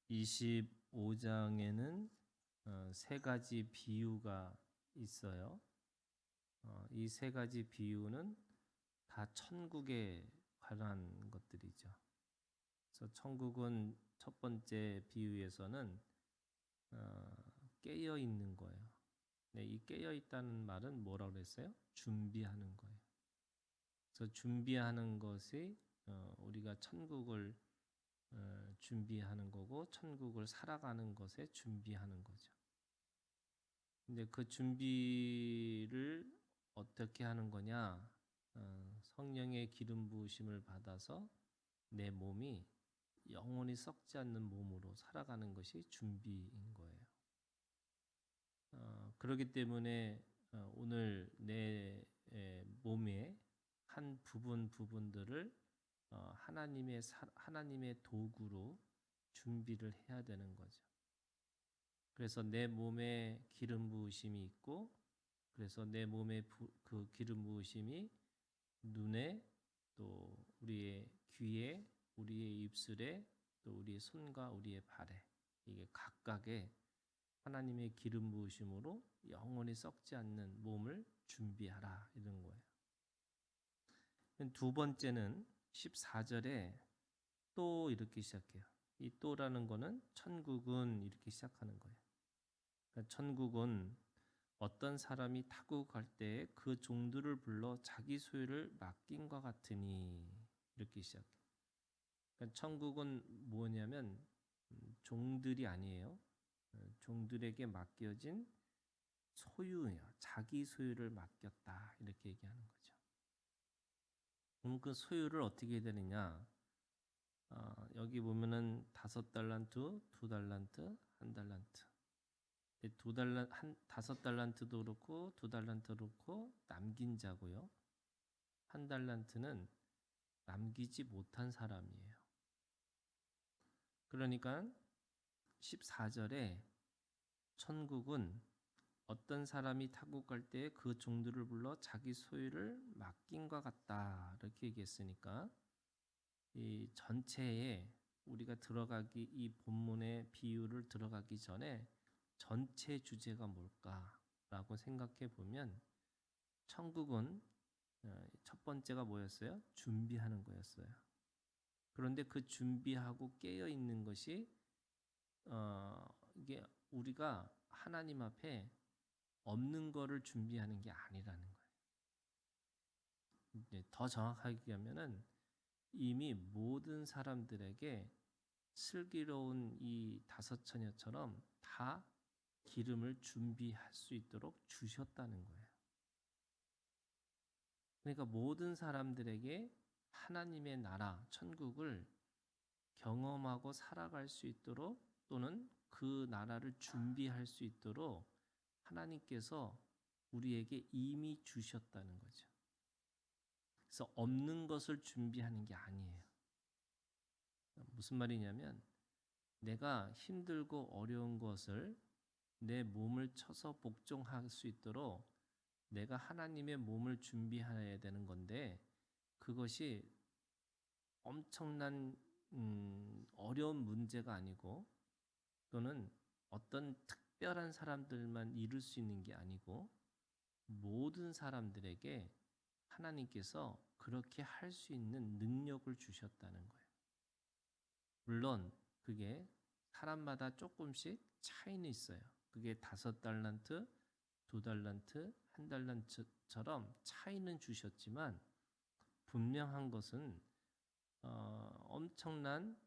25장에는 세 가지 비유가 있어요. 이 세 가지 비유는 다 천국에 관한 것들이죠. 그래서 천국은 첫 번째 비유에서는 깨어 있는 거예요. 네, 이 깨어 있다는 말은 뭐라고 그랬어요? 준비하는 거예요. 그래서 준비하는 것이 우리가 천국을 준비하는 거고 천국을 살아가는 것에 준비하는 거죠. 근데 그 준비를 어떻게 하는 거냐? 성령의 기름 부으심을 받아서 내 몸이 영원히 썩지 않는 몸으로 살아가는 것이 준비인 거예요. 그렇기 때문에 오늘 내 몸의 한 부분들을 하나님의 도구로 준비를 해야 되는 거죠. 그래서 내 몸에 기름 부으심이 있고, 그래서 내 몸에 그 기름 부으심이 눈에, 또 우리의 귀에, 우리의 입술에, 또 우리의 손과 우리의 발에, 이게 각각의 하나님의 기름 부으심으로 영원히 썩지 않는 몸을 준비하라, 이런 거예요. 두 번째는 14절에 또 이렇게 시작해요. 이 또라는 거는 천국은 이렇게 시작하는 거예요. 그러니까 천국은 어떤 사람이 타고 갈 때 그 종들을 불러 자기 소유를 맡긴과 같으니, 이렇게 시작해요. 그러니까 천국은 뭐냐면 종들이 아니에요. 종들에게 맡겨진 소유예요. 자기 소유를 맡겼다, 이렇게 얘기하는 거죠. 그럼 그 소유를 어떻게 해야 되느냐? 여기 보면은 5달란트, 2달란트, 1달란트. 5달란트도 그렇고 2달란트도 그렇고 남긴 자고요. 1달란트는 남기지 못한 사람이에요. 그러니까 14절에 천국은 어떤 사람이 타고 갈 때 그 종들을 불러 자기 소유를 맡긴과 같다, 이렇게 얘기했으니까 이 전체에 우리가 이 본문의 비유를 들어가기 전에 전체 주제가 뭘까라고 생각해 보면 천국은 첫 번째가 뭐였어요? 준비하는 거였어요. 그런데 그 준비하고 깨어 있는 것이 이게 우리가 하나님 앞에 없는 거를 준비하는 게 아니라는 거예요. 이제 더 정확하게 얘기하면은 이미 모든 사람들에게 슬기로운 이 다섯 처녀처럼 다 기름을 준비할 수 있도록 주셨다는 거예요. 그러니까 모든 사람들에게 하나님의 나라, 천국을 경험하고 살아갈 수 있도록, 또는 그 나라를 준비할 수 있도록 하나님께서 우리에게 이미 주셨다는 거죠. 그래서 없는 것을 준비하는 게 아니에요. 무슨 말이냐면 내가 힘들고 어려운 것을 내 몸을 쳐서 복종할 수 있도록 내가 하나님의 몸을 준비해야 되는 건데, 그것이 엄청난 어려운 문제가 아니고, 또는 어떤 특별한 사람들만 이룰 수 있는 게 아니고 모든 사람들에게 하나님께서 그렇게 할 수 있는 능력을 주셨다는 거예요. 물론 그게 사람마다 조금씩 차이는 있어요. 그게 5달란트, 2달란트, 1달란트처럼 차이는 주셨지만 분명한 것은 엄청난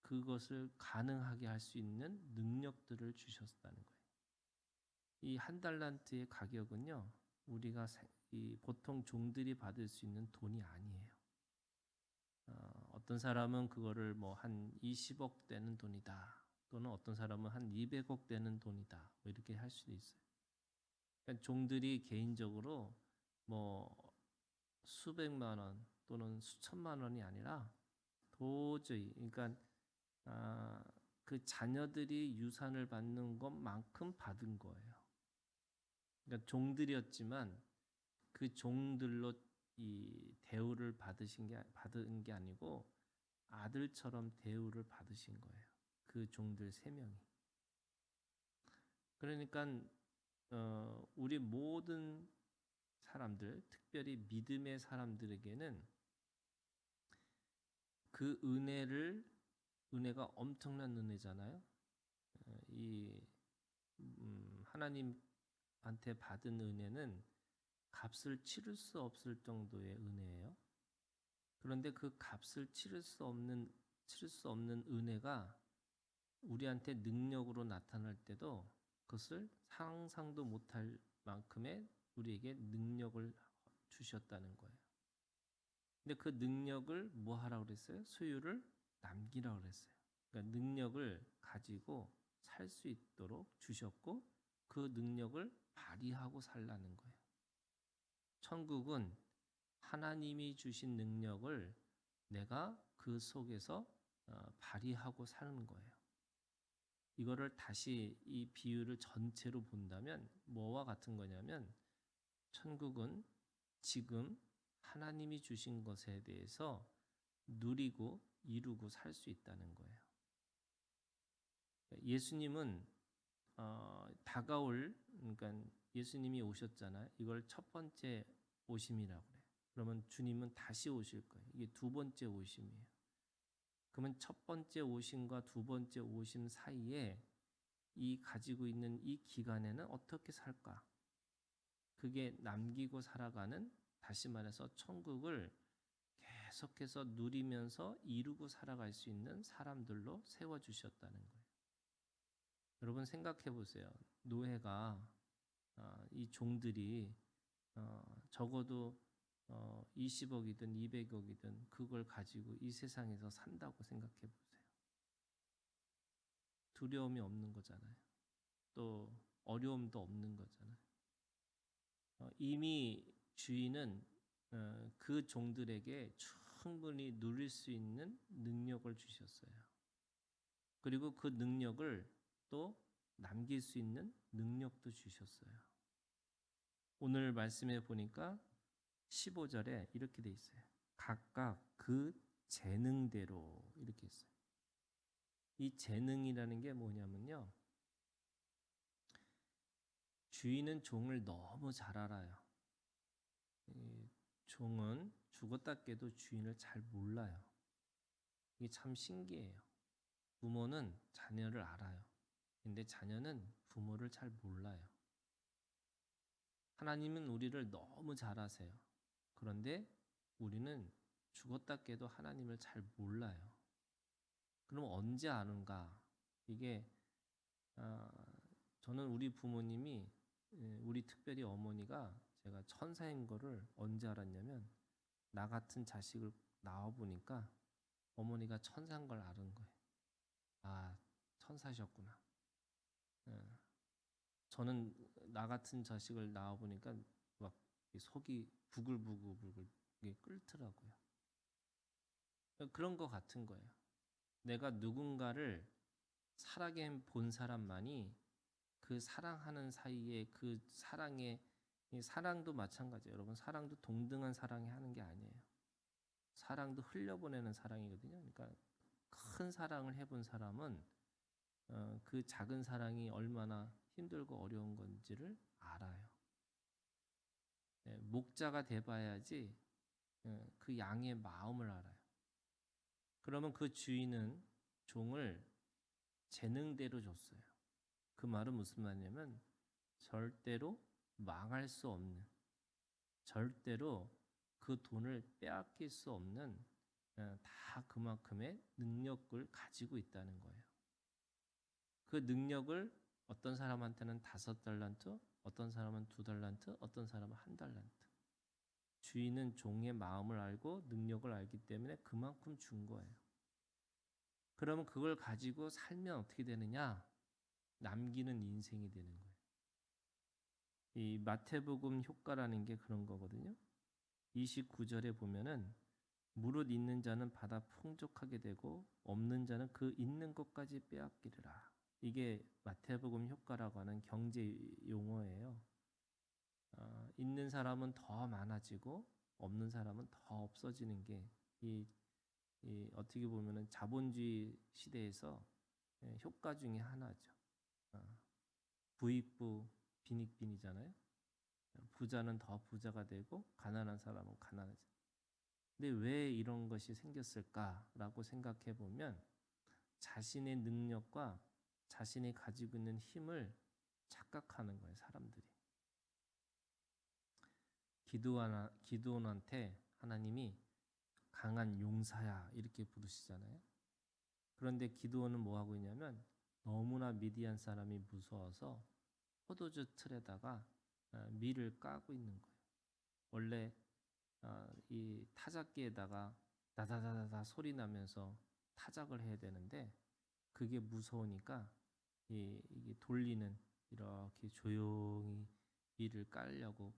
그것을 가능하게 할 수 있는 능력들을 주셨다는 거예요. 이 1달란트의 가격은요, 우리가 이 보통 종들이 받을 수 있는 돈이 아니에요. 어떤 사람은 그거를 뭐 한 20억 되는 돈이다, 또는 어떤 사람은 한 200억 되는 돈이다, 뭐 이렇게 할 수도 있어요. 그러니까 종들이 개인적으로 뭐 수백만 원 또는 수천만 원이 아니라 도저히, 그러니까 그 자녀들이 유산을 받는 것만큼 받은 거예요. 그러니까 종들이었지만 그 종들로 이 대우를 받은 게 아니고 아들처럼 대우를 받으신 거예요. 그 종들 3명이. 그러니까 우리 모든 사람들, 특별히 믿음의 사람들에게는 그 은혜가 엄청난 은혜잖아요. 이 하나님한테 받은 은혜는 값을 치를 수 없을 정도의 은혜예요. 그런데 그 값을 치를 수 없는 은혜가 우리한테 능력으로 나타날 때도 그것을 상상도 못할 만큼의 우리에게 능력을 주셨다는 거예요. 근데 그 능력을 뭐 하라고 그랬어요? 소유를 남기라고 그랬어요. 그러니까 능력을 가지고 살 수 있도록 주셨고 그 능력을 발휘하고 살라는 거예요. 천국은 하나님이 주신 능력을 내가 그 속에서 발휘하고 사는 거예요. 이거를 다시 이 비유를 전체로 본다면 뭐와 같은 거냐면 천국은 지금 하나님이 주신 것에 대해서 누리고 이루고 살 수 있다는 거예요. 예수님은 그러니까 예수님이 오셨잖아요. 이걸 첫 번째 오심이라고 그래요. 그러면 주님은 다시 오실 거예요. 이게 두 번째 오심이에요. 그러면 첫 번째 오심과 두 번째 오심 사이에 이 가지고 있는 이 기간에는 어떻게 살까? 그게 남기고 살아가는, 다시 말해서 천국을 계속해서 누리면서 이루고 살아갈 수 있는 사람들로 세워주셨다는 거예요. 여러분 생각해 보세요. 노예가 이 종들이 적어도 20억이든 200억이든 그걸 가지고 이 세상에서 산다고 생각해 보세요. 두려움이 없는 거잖아요. 또 어려움도 없는 거잖아요. 이미 주인은 그 종들에게 충분히 누릴 수 있는 능력을 주셨어요. 그리고 그 능력을 또 남길 수 있는 능력도 주셨어요. 오늘 말씀에 보니까 15절에 이렇게 돼 있어요. 각각 그 재능대로 이렇게 있어요. 이 재능이라는 게 뭐냐면요. 주인은 종을 너무 잘 알아요. 종은 죽었다 깨도 주인을 잘 몰라요. 이게 참 신기해요. 부모는 자녀를 알아요. 근데 자녀는 부모를 잘 몰라요. 하나님은 우리를 너무 잘 아세요. 그런데 우리는 죽었다 깨도 하나님을 잘 몰라요. 그럼 언제 아는가? 이게 저는 우리 부모님이, 우리 특별히 어머니가 제가 천사인 거를 언제 알았냐면 나 같은 자식을 낳아보니까 어머니가 천사인 걸 아는 거예요. 아, 천사셨구나. 저는 나 같은 자식을 낳아보니까 막 속이 부글부글 끓더라고요. 그런 거 같은 거예요. 내가 누군가를 살아게 본 사람만이 그 사랑하는 사이에 그 사랑도 마찬가지예요. 여러분, 사랑도 동등한 사랑이 하는 게 아니에요. 사랑도 흘려보내는 사랑이거든요. 그러니까 큰 사랑을 해본 사람은 그 작은 사랑이 얼마나 힘들고 어려운 건지를 알아요. 목자가 돼봐야지 그 양의 마음을 알아요. 그러면 그 주인은 종을 재능대로 줬어요. 그 말은 무슨 말이냐면 절대로 망할 수 없는, 절대로 그 돈을 빼앗길 수 없는 다 그만큼의 능력을 가지고 있다는 거예요. 그 능력을 어떤 사람한테는 5달란트, 어떤 사람은 2달란트, 어떤 사람은 1달란트. 주인은 종의 마음을 알고 능력을 알기 때문에 그만큼 준 거예요. 그러면 그걸 가지고 살면 어떻게 되느냐? 남기는 인생이 되는 거예요. 이 마태복음 효과라는 게 그런 거거든요. 29절에 보면은 무릇 있는 자는 받아 풍족하게 되고 없는 자는 그 있는 것까지 빼앗기리라. 이게 마태복음 효과라고 하는 경제 용어예요. 있는 사람은 더 많아지고 없는 사람은 더 없어지는 게 이 어떻게 보면은 자본주의 시대에서 효과 중에 하나죠. 부익부 빈익빈이잖아요. 부자는 더 부자가 되고 가난한 사람은 가난해져. 근데 왜 이런 것이 생겼을까라고 생각해 보면 자신의 능력과 자신이 가지고 있는 힘을 착각하는 거예요, 사람들이. 기드온한테 하나님이 강한 용사야 이렇게 부르시잖아요. 그런데 기드온은 뭐 하고 있냐면 너무나 미디안 사람이 무서워서 포도주 틀에다가 밀을 까고 있는 거예요. 원래 이 타작기에다가 다다다다다 소리 나면서 타작을 해야 되는데 그게 무서우니까 이게 돌리는 이렇게 조용히 밀을 깔려고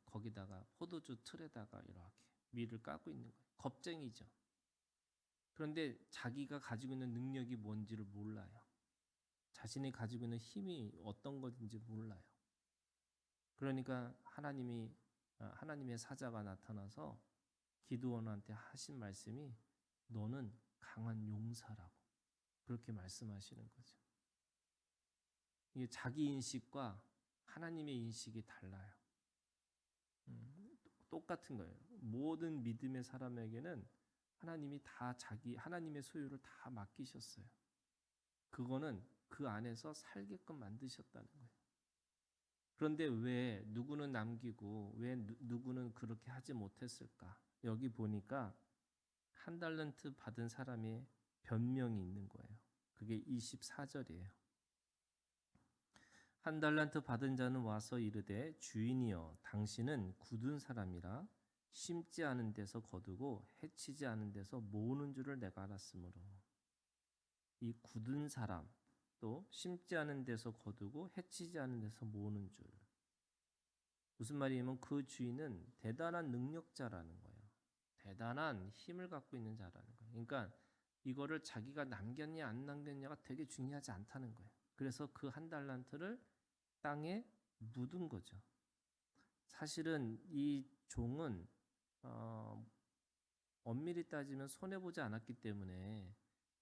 거기다가 포도주 틀에다가 이렇게 밀을 까고 있는 거예요. 겁쟁이죠. 그런데 자기가 가지고 있는 능력이 뭔지를 몰라요. 자신이 가지고 있는 힘이 어떤 것인지 몰라요. 그러니까 하나님의 사자가 나타나서 기드온한테 하신 말씀이 너는 강한 용사라고 그렇게 말씀하시는 거죠. 이게 자기 인식과 하나님의 인식이 달라요. 똑같은 거예요. 모든 믿음의 사람에게는 하나님이 다 하나님의 소유를 다 맡기셨어요. 그거는 그 안에서 살게끔 만드셨다는 거예요. 그런데 왜 누구는 남기고 왜 누구는 그렇게 하지 못했을까? 여기 보니까 한 달란트 받은 사람의 변명이 있는 거예요. 그게 24절이에요. 한 달란트 받은 자는 와서 이르되 주인이여 당신은 굳은 사람이라 심지 않은 데서 거두고 해치지 않은 데서 모으는 줄을 내가 알았으므로. 이 굳은 사람 또 심지 않은 데서 거두고 해치지 않은 데서 모으는 줄. 무슨 말이냐면 그 주인은 대단한 능력자라는 거예요. 대단한 힘을 갖고 있는 자라는 거예요. 그러니까 이거를 자기가 남겼냐 안 남겼냐가 되게 중요하지 않다는 거예요. 그래서 그 한 달란트를 땅에 묻은 거죠. 사실은 이 종은 엄밀히 따지면 손해보지 않았기 때문에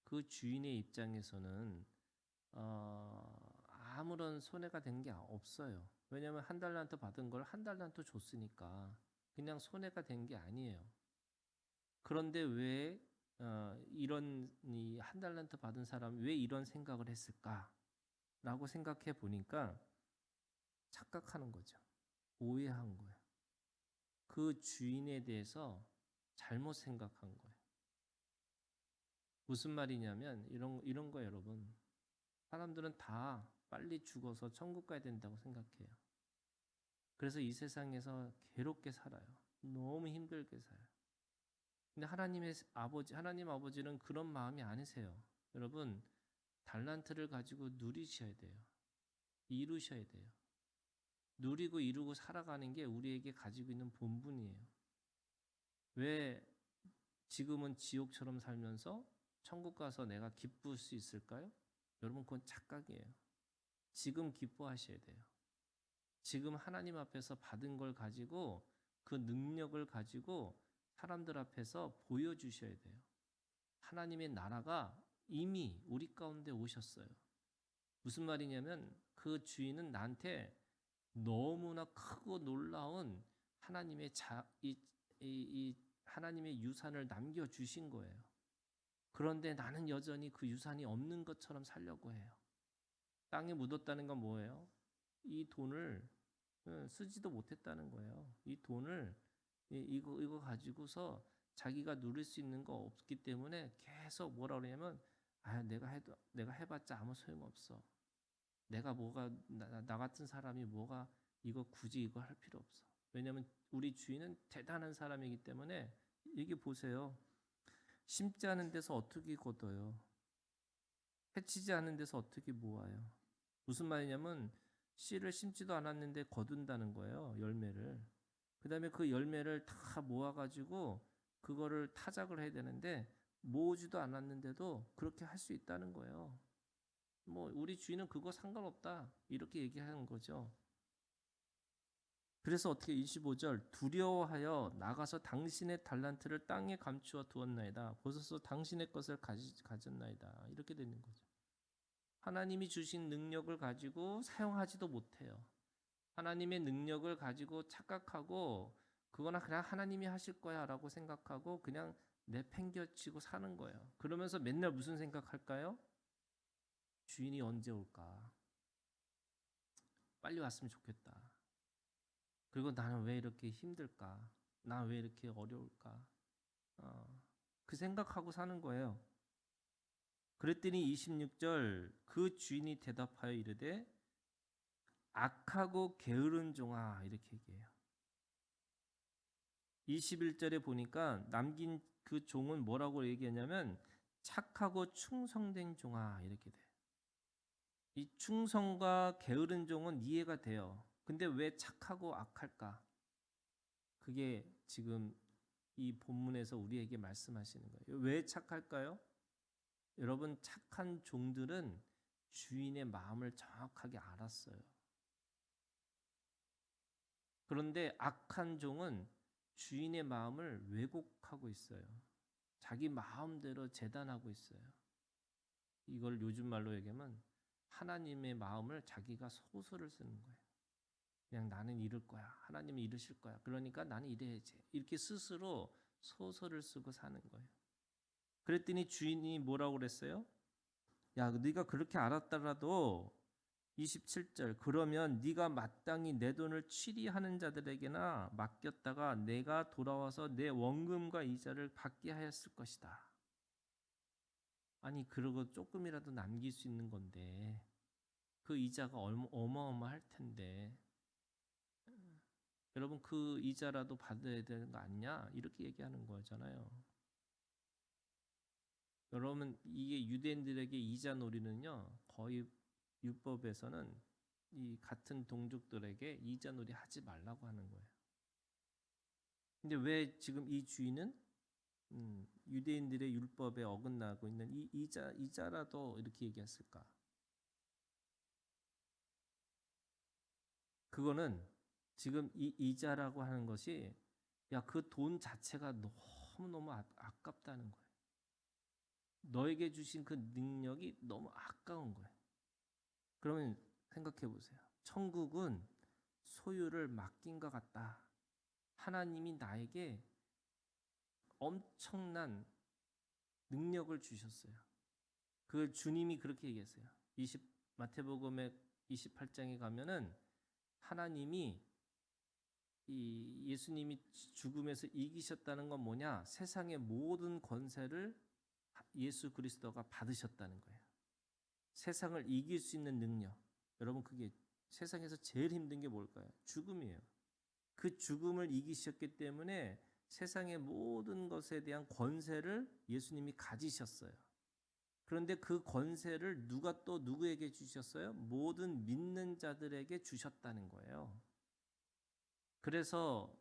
그 주인의 입장에서는 아무런 손해가 된 게 없어요. 왜냐하면 한 달란트 받은 걸 한 달란트 줬으니까 그냥 손해가 된 게 아니에요. 그런데 왜 이런 이 한 달란트 받은 사람이 왜 이런 생각을 했을까라고 생각해 보니까 착각하는 거죠. 오해한 거예요. 그 주인에 대해서 잘못 생각한 거예요. 무슨 말이냐면 이런 거예요, 여러분. 사람들은 다 빨리 죽어서 천국 가야 된다고 생각해요. 그래서 이 세상에서 괴롭게 살아요. 너무 힘들게 살아요. 근데 하나님 아버지는 그런 마음이 아니세요. 여러분, 달란트를 가지고 누리셔야 돼요. 이루셔야 돼요. 누리고 이루고 살아가는 게 우리에게 가지고 있는 본분이에요. 왜 지금은 지옥처럼 살면서 천국 가서 내가 기쁠 수 있을까요? 여러분, 그건 착각이에요. 지금 기뻐하셔야 돼요. 지금 하나님 앞에서 받은 걸 가지고 그 능력을 가지고 사람들 앞에서 보여주셔야 돼요. 하나님의 나라가 이미 우리 가운데 오셨어요. 무슨 말이냐면 그 주인은 나한테 너무나 크고 놀라운 하나님의 유산을 남겨주신 거예요. 그런데 나는 여전히 그 유산이 없는 것처럼 살려고 해요. 땅에 묻었다는 건 뭐예요? 이 돈을 쓰지도 못했다는 거예요. 이 돈을 이거 가지고서 자기가 누릴 수 있는 거 없기 때문에 계속 뭐라 그러냐면 내가 해봤자 아무 소용없어. 나 같은 사람이 굳이 이거 할 필요 없어. 왜냐하면 우리 주인은 대단한 사람이기 때문에 이게 보세요. 심지 않은 데서 어떻게 거둬요? 해치지 않은 데서 어떻게 모아요? 무슨 말이냐면 씨를 심지도 않았는데 거둔다는 거예요. 열매를. 그 다음에 그 열매를 다 모아가지고 그거를 타작을 해야 되는데 모으지도 않았는데도 그렇게 할 수 있다는 거예요. 우리 주인은 그거 상관없다 이렇게 얘기하는 거죠. 그래서 어떻게 25절 두려워하여 나가서 당신의 달란트를 땅에 감추어 두었나이다. 벗어서 당신의 것을 가졌나이다. 이렇게 되는 거죠. 하나님이 주신 능력을 가지고 사용하지도 못해요. 하나님의 능력을 가지고 착각하고 그거나 그냥 하나님이 하실 거야 라고 생각하고 그냥 내팽겨치고 사는 거예요. 그러면서 맨날 무슨 생각할까요? 주인이 언제 올까? 빨리 왔으면 좋겠다. 그리고 나는 왜 이렇게 힘들까? 나 왜 이렇게 어려울까? 그 생각하고 사는 거예요. 그랬더니 26절 그 주인이 대답하여 이르되 악하고 게으른 종아 이렇게 얘기해요. 21절에 보니까 남긴 그 종은 뭐라고 얘기하냐면 착하고 충성된 종아 이렇게 돼요. 이 충성과 게으른 종은 이해가 돼요. 근데 왜 착하고 악할까? 그게 지금 이 본문에서 우리에게 말씀하시는 거예요. 왜 착할까요? 여러분 착한 종들은 주인의 마음을 정확하게 알았어요. 그런데 악한 종은 주인의 마음을 왜곡하고 있어요. 자기 마음대로 재단하고 있어요. 이걸 요즘 말로 얘기하면 하나님의 마음을 자기가 소설을 쓰는 거예요. 그냥 나는 이럴 거야. 하나님이 이러실 거야. 그러니까 나는 이래야지. 이렇게 스스로 소설을 쓰고 사는 거예요. 그랬더니 주인이 뭐라고 그랬어요? 야, 네가 그렇게 알았더라도 27절 그러면 네가 마땅히 내 돈을 취리하는 자들에게나 맡겼다가 내가 돌아와서 내 원금과 이자를 받게 하였을 것이다. 아니 그러고 조금이라도 남길 수 있는 건데 그 이자가 어마어마할 텐데 여러분 그 이자라도 받아야 되는 거 아니냐? 이렇게 얘기하는 거잖아요. 여러분 이게 유대인들에게 이자 놀이는요 거의 율법에서는 이 같은 동족들에게 이자 놀이 하지 말라고 하는 거예요. 근데 왜 지금 이 주인은 유대인들의 율법에 어긋나고 있는 이 이자라도 이렇게 얘기했을까? 그거는 지금 이 이자라고 하는 것이 야, 그 돈 자체가 너무너무 아깝다는 거예요. 너에게 주신 그 능력이 너무 아까운 거예요. 그러면 생각해 보세요. 천국은 소유를 맡긴 것 같다. 하나님이 나에게 엄청난 능력을 주셨어요. 그 주님이 그렇게 얘기했어요. 마태복음의 28장에 가면은 하나님이 이 예수님이 죽음에서 이기셨다는 건 뭐냐? 세상의 모든 권세를 예수 그리스도가 받으셨다는 거예요. 세상을 이길 수 있는 능력. 여러분 그게 세상에서 제일 힘든 게 뭘까요? 죽음이에요. 그 죽음을 이기셨기 때문에 세상의 모든 것에 대한 권세를 예수님이 가지셨어요. 그런데 그 권세를 누가 또 누구에게 주셨어요? 모든 믿는 자들에게 주셨다는 거예요. 그래서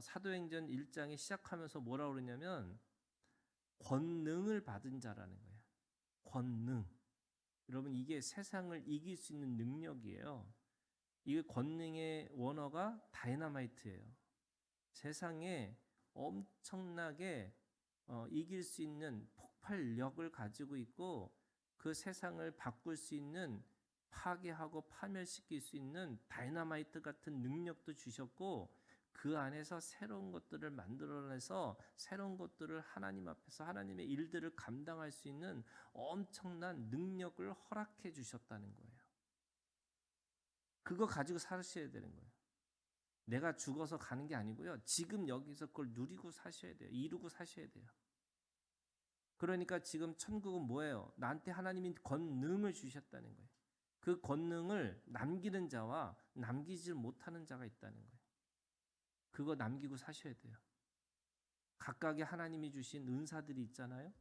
사도행전 1장에 시작하면서 뭐라고 그러냐면 권능을 받은 자라는 거예요. 권능. 여러분 이게 세상을 이길 수 있는 능력이에요. 이게 권능의 원어가 다이너마이트예요. 세상에 엄청나게 이길 수 있는 폭발력을 가지고 있고 그 세상을 바꿀 수 있는 파괴하고 파멸시킬 수 있는 다이너마이트 같은 능력도 주셨고 그 안에서 새로운 것들을 만들어내서 새로운 것들을 하나님 앞에서 하나님의 일들을 감당할 수 있는 엄청난 능력을 허락해 주셨다는 거예요. 그거 가지고 사셔야 되는 거예요. 내가 죽어서 가는 게 아니고요. 지금 여기서 그걸 누리고 사셔야 돼요. 이루고 사셔야 돼요. 그러니까 지금 천국은 뭐예요? 나한테 하나님이 권능을 주셨다는 거예요. 그 권능을 남기는 자와 남기지 못하는 자가 있다는 거예요. 그거 남기고 사셔야 돼요. 각각의 하나님이 주신 은사들이 있잖아요.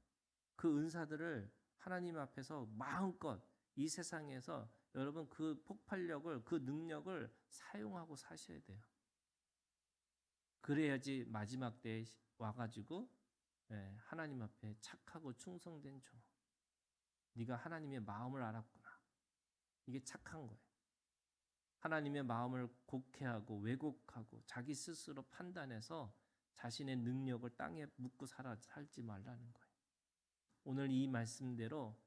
그 은사들을 하나님 앞에서 마음껏 이 세상에서 여러분 그 폭발력을 그 능력을 사용하고 사셔야 돼요. 그래야지 마지막 때에 와가지고 하나님 앞에 착하고 충성된 종. 네가 하나님의 마음을 알았구나. 이게 착한 거예요. 하나님의 마음을 곡해하고 왜곡하고 자기 스스로 판단해서 자신의 능력을 땅에 묻고 살지 말라는 거예요. 오늘 이 말씀대로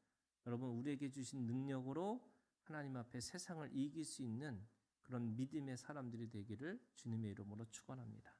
여러분 우리에게 주신 능력으로 하나님 앞에 세상을 이길 수 있는 그런 믿음의 사람들이 되기를 주님의 이름으로 축원합니다.